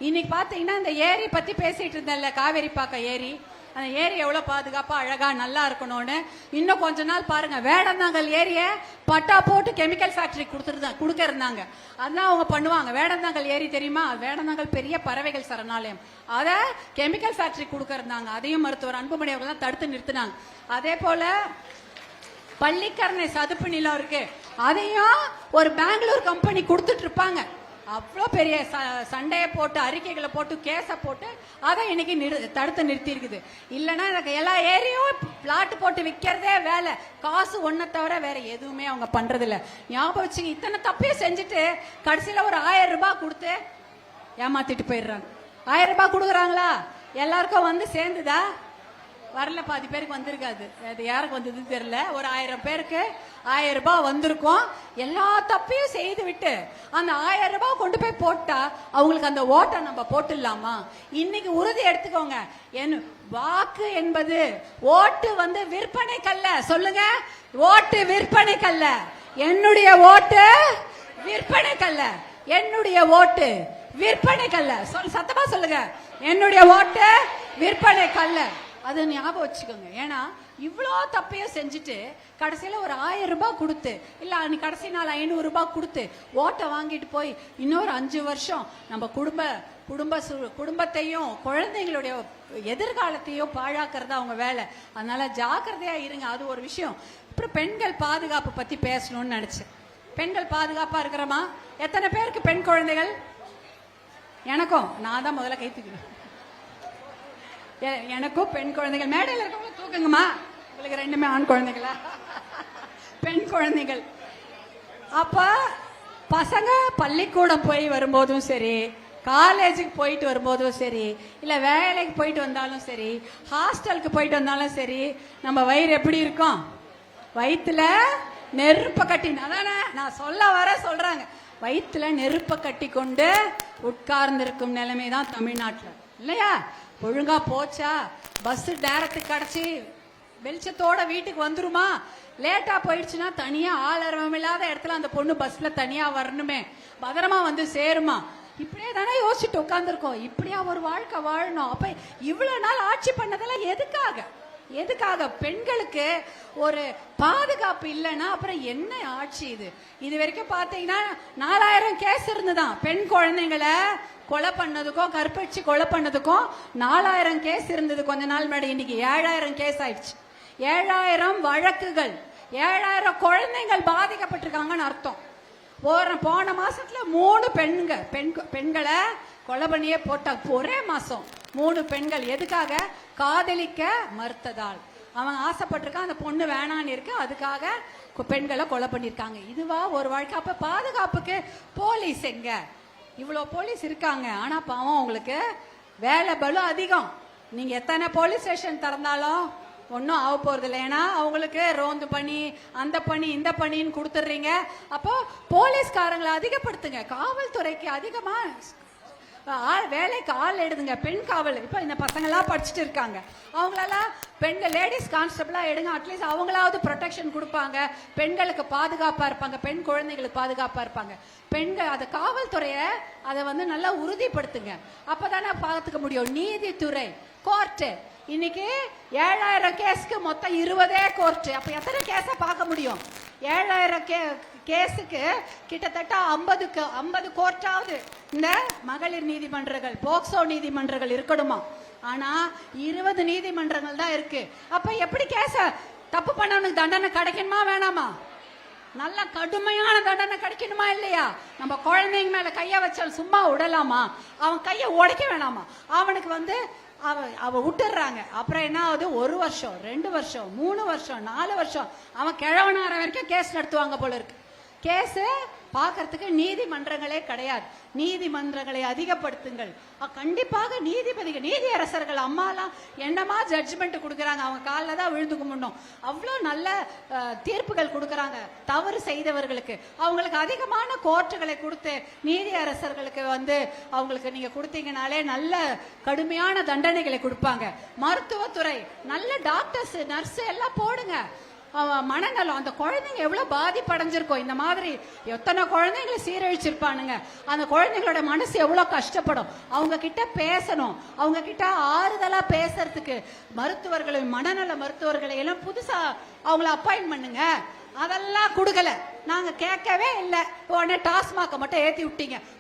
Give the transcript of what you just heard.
இன்னைக்கு பாத்தீங்கன்னா இந்த ஏரி பத்தி பேசிட்டு இருந்தேன்ல, காவேரி பாக்கம் ஏரி. அந்த ஏரி எவ்வளவு பாதுகாப்பா அழகா நல்லா இருக்கணும்னு இன்னும் கொஞ்ச நாள் பாருங்க, வேடந்தாங்கல் ஏரிய பட்டா போட்டு கெமிக்கல் ஃபேக்டரி கொடுக்க இருந்தாங்க. அதான் அவங்க பண்ணுவாங்க. வேடந்தாங்கல் ஏரி தெரியுமா? வேடந்தாங்கல் பெரிய பறவைகள் சரணாலயம், அத கெமிக்கல் ஃபேக்டரி கொடுக்க இருந்தாங்க. அதையும் மருத்துவர் அன்புமணி அவர்கள் தடுத்து நிறுத்தினாங்க. அதே போல பள்ளிக்கரணை சதுப்பு நிலம் இருக்கு, அதையும் ஒரு பெங்களூர் கம்பெனி கொடுத்துட்டு இருப்பாங்க. அவ்வளோ பெரிய சண்டையை போட்டு அறிக்கைகளை போட்டு கேஸ போட்டு அதை இன்னைக்கு தடுத்து நிறுத்தி இருக்குது. இல்லைன்னா எல்லா ஏரியும் பிளாட் போட்டு விற்கிறதே வேலை, காசு ஒன்றை தவிர வேற எதுவுமே அவங்க பண்றது இல்லை. ஞாபகம் வச்சுங்க, இத்தனை தப்பையும் செஞ்சுட்டு கடைசியில் ஒரு 1000 ரூபாய் கொடுத்து ஏமாத்திட்டு போயிடுறாங்க. 1000 ரூபாய் கொடுக்குறாங்களா? எல்லாருக்கும் வந்து சேர்ந்துதா? வரல, பாதி பேருக்கு வந்திருக்காது. அது யாருக்கு வந்ததுன்னு தெரியல. ஒரு 1000 பேருக்கு 1000 ரூபாய் வந்திருக்கும். எல்லா தப்பையும் செய்து விட்டு அந்த 1000 ரூபாய் கொண்டு போய் போட்டா அவங்களுக்கு அந்த ஓட்டை நம்ம போட்டுடலாமா? இன்னைக்கு உறுதி எடுத்துக்கோங்க. என் வாக்கு என்பது ஓட்டு வந்து விற்பனைக்கல்ல. சொல்லுங்க, ஓட்டு விற்பனைக்கல்ல. என்னுடைய ஓட்டு விற்பனைக்கல்ல. என்னுடைய ஓட்டு விற்பனைக்கல்ல. சத்தமா சொல்லுங்க, என்னுடைய ஓட்டு விற்பனைக்கல்ல. அது ஞாபகம் வச்சுக்கோங்க. ஏன்னா இவ்வளோ தப்பையும் செஞ்சுட்டு கடைசியில் ஒரு 1000 ரூபாய் கொடுத்து, இல்லை அன்னைக்கு கடைசி நாள் 500 ரூபாய் கொடுத்து ஓட்டை வாங்கிட்டு போய் இன்னொரு 5 வருஷம் நம்ம குடும்பத்தையும் குழந்தைங்களுடைய எதிர்காலத்தையும் பாழாக்குறதா அவங்க வேலை. அதனால ஜாக்கிரதையா இருங்க. அது ஒரு விஷயம். அப்புறம் பெண்கள் பாதுகாப்பு பத்தி பேசணும்னு நினைச்சேன். பெண்கள் பாதுகாப்பா இருக்கிறோமா? எத்தனை பேருக்கு பெண் குழந்தைகள்? எனக்கும். நான் தான் முதல்ல கைத்துக்கிறேன். எனக்கும் பெண் குழந்தைகள். மேடையில் இருக்கவங்க தூக்குங்கம்மா. உங்களுக்கு 2மே ஆண் குழந்தைகளா? பெண் குழந்தைகள். அப்ப பசங்க பள்ளிக்கூடம் போய் வரும்போதும் சரி, காலேஜுக்கு போயிட்டு வரும்போதும் சரி, இல்ல வேலைக்கு போயிட்டு வந்தாலும் சரி, ஹாஸ்டலுக்கு போயிட்டு வந்தாலும் சரி, நம்ம வயிறு எப்படி இருக்கும்? வயிற்றுல நெருப்ப கட்டி, அதானே நான் சொல்றாங்க. வயிற்றுல நெருப்ப கட்டி கொண்டு உட்கார்ந்திருக்கும் நிலைமை தான் தமிழ்நாட்டில், இல்லையா? ஒழுங்கா போச்சா? பஸ் டைரக்ட் கிடைச்சி வெளிச்சத்தோட வீட்டுக்கு வந்துருமா? லேட்டா போயிடுச்சுன்னா தனியா ஆளரவம் இல்லாத இடத்துல அந்த பொண்ணு பஸ்ல தனியா வரணுமே, பத்திரமா வந்து சேருமா? இப்படியே தானே யோசிச்சுட்டு உட்காந்துருக்கோம். இப்படியா ஒரு வாழ்க்கை வாழணும்? அப்ப இவ்வளவு நாள் ஆட்சி பண்ணதெல்லாம் எதுக்காக? பெண்களுக்கு ஒரு பாதுகாப்பு இல்லைன்னா அப்புறம் என்ன ஆட்சி இது? இது வரைக்கும் பாத்தீங்கன்னா 4000 கேஸ் இருந்துதான். பெண் குழந்தைங்களை கொலை பண்ணதுக்கும் கற்பழிச்சு கொலை பண்ணதுக்கும் 4000 கேஸ் இருந்தது கொஞ்ச நாள் முன்னாடி. இன்னைக்கு 7000 கேஸ் ஆயிடுச்சு. 7000 வழக்குகள், 7000 குழந்தைகள் பாதிக்கப்பட்டிருக்காங்கன்னு அர்த்தம். போன மாசத்துல 3 பெண்களை கொலை பண்ணியே போட்டாங்க. ஒரே மாசம் 3 பெண்கள். எதுக்காக? காதலிக்க மறுத்ததால். அவன் ஆசைப்பட்டிருக்கான், அந்த பொண்ணு வேணான்னு இருக்கு, அதுக்காக பெண்களை கொலை பண்ணிருக்காங்க. இதுவா ஒரு வாழ்க்கை? அப்ப பாதுகாப்புக்கு போலீஸ் எங்க? இவ்வளவு போலீஸ் இருக்காங்க, ஆனா பாவம் உங்களுக்கு வேலை பலு அதிகம். நீங்க எத்தனை போலீஸ் ஸ்டேஷன் திறந்தாலும் ஒன்னும் ஆக போறது இல்லை. ஏன்னா அவங்களுக்கு ரோந்து பண்ணி அந்த பண்ணி இந்த பண்ணின்னு கொடுத்துடுறீங்க. அப்போ போலீஸ்காரங்களை அதிகப்படுத்துங்க. காவல்துறைக்கு அதிகமா வேலைக்கு ஆள் எடுதுங்க. பெண் காவல். இப்ப இந்த பசங்க எல்லாம் படிச்சுட்டு இருக்காங்க, அவங்களெல்லாம் லேடிஸ் கான்ஸ்டபிளா எடுங்க. அட்லீஸ்ட் அவங்களாவது ப்ரொடெக்ஷன் கொடுப்பாங்க, பெண்களுக்கு பாதுகாப்பா இருப்பாங்க, பெண் குழந்தைகளுக்கு பாதுகாப்பா இருப்பாங்க. பெண்கள் அதை காவல்துறைய அதை வந்து நல்லா உறுதிப்படுத்துங்க. அப்பதானே பார்த்துக்க முடியும். நீதித்துறை, கோர்ட்டு. இன்னைக்கு 7000 கேஸ்க்கு மொத்தம் 20 கோர்ட். அப்ப எத்தனை கேஸ பார்க்க முடியும்? 7000 கேஸுக்கு கிட்டத்தட்ட 50 கோர்ட்டாவது இந்த மகளிர் நீதிமன்றங்கள், போக்சோ நீதிமன்றங்கள் இருக்கணுமா? ஆனா 20 நீதிமன்றங்கள் தான் இருக்கு. அப்ப எப்படி கேஸ தப்பு பண்ணவனுக்கு தண்டனை கிடைக்கணுமா வேணாமா? நல்ல கடுமையான தண்டனை கிடைக்கணுமா இல்லையா? நம்ம குழந்தைங்க மேல கைய வச்சால் சும்மா விடலாமா? அவன் கைய உடைக்க வேணாமா? அவனுக்கு வந்து அவ விட்டுறாங்க. அப்புறம் என்ன ஆகுது? 1 வருஷம், 2 வருஷம், 3 வருஷம், 4 வருஷம் அவன் கிழவனார வரைக்கும் கேஸ் நடத்துவாங்க போல இருக்கு. கேஸ் பார்க்கறதுக்கு நீதிமன்றங்களே கிடையாது. நீதிமன்றங்களை அதிகப்படுத்துங்கள். கண்டிப்பாக நீதிபதிகள், நீதியரசர்கள் அம்மாலாம் என்னமா ஜட்ஜ்மெண்ட் கொடுக்கறாங்க, அவங்க காலில் தான் விழுந்து கும்பிடணும். அவ்வளோ நல்ல தீர்ப்புகள் கொடுக்கறாங்க தவறு செய்தவர்களுக்கு. அவங்களுக்கு அதிகமான கோர்ட்டுகளை கொடுத்து நீதியரசர்களுக்கு வந்து அவங்களுக்கு நீங்க கொடுத்தீங்கனாலே நல்ல கடுமையான தண்டனைகளை கொடுப்பாங்க. மருத்துவத்துறை நல்ல டாக்டர்ஸ், நர்ஸ் எல்லாம் போடுங்க. மனநலம் அந்த குழந்தைங்க எவ்வளவு பாதிப்படைஞ்சிருக்கும். இந்த மாதிரி எத்தனை குழந்தைங்களை சீரழிச்சிருப்பானுங்க. அந்த குழந்தைங்களோட மனசு எவ்வளவு கஷ்டப்படும். அவங்க கிட்ட பேசணும், அவங்க கிட்ட ஆறுதலா பேசுறதுக்கு மருத்துவர்களை, மனநல மருத்துவர்களை எல்லாம் புதுசா அவங்கள அப்பாயின்ட் பண்ணுங்க. அதெல்லாம் கொடுக்கல, நாங்க கேட்கவே இல்லை. உடனே டாஸ்மாக மட்டும் ஏத்தி விட்டீங்க.